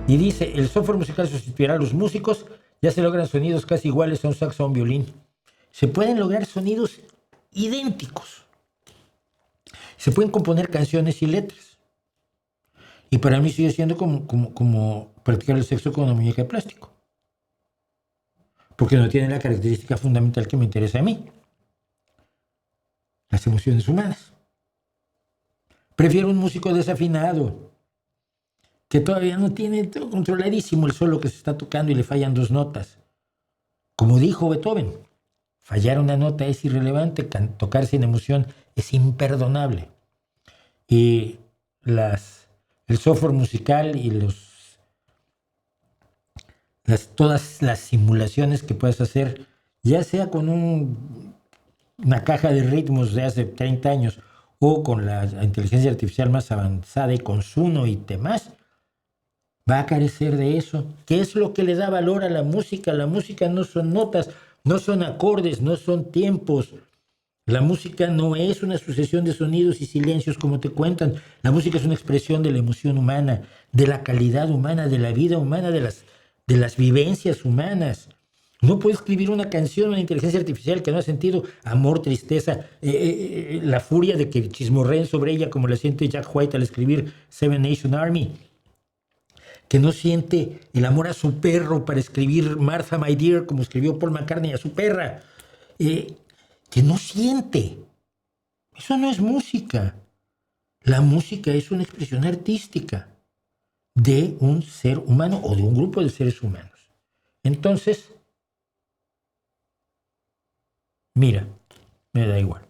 Y dice, el software musical sustituirá a los músicos, ya se logran sonidos casi iguales a un saxo o un violín. Se pueden lograr sonidos idénticos. Se pueden componer canciones y letras. Y para mí sigue siendo como practicar el sexo con una muñeca de plástico. Porque no tiene la característica fundamental que me interesa a mí. Las emociones humanas. Prefiero un músico desafinado, que todavía no tiene todo controladísimo el solo que se está tocando y le fallan 2 notas. Como dijo Beethoven, fallar una nota es irrelevante, tocar sin emoción es imperdonable. Y el software musical y todas las simulaciones que puedes hacer, ya sea con una caja de ritmos de hace 30 años o con la inteligencia artificial más avanzada y con Suno y demás, va a carecer de eso. ¿Qué es lo que le da valor a la música? La música no son notas, no son acordes, no son tiempos. La música no es una sucesión de sonidos y silencios como te cuentan. La música es una expresión de la emoción humana, de la calidad humana, de la vida humana, de las vivencias humanas. No puedo escribir una canción, una inteligencia artificial que no ha sentido amor, tristeza, la furia de que chismorreen sobre ella como la siente Jack White al escribir Seven Nation Army, que no siente el amor a su perro para escribir Martha My Dear como escribió Paul McCartney a su perra, que no siente. Eso no es música. La música es una expresión artística de un ser humano o de un grupo de seres humanos. Entonces, mira, me da igual.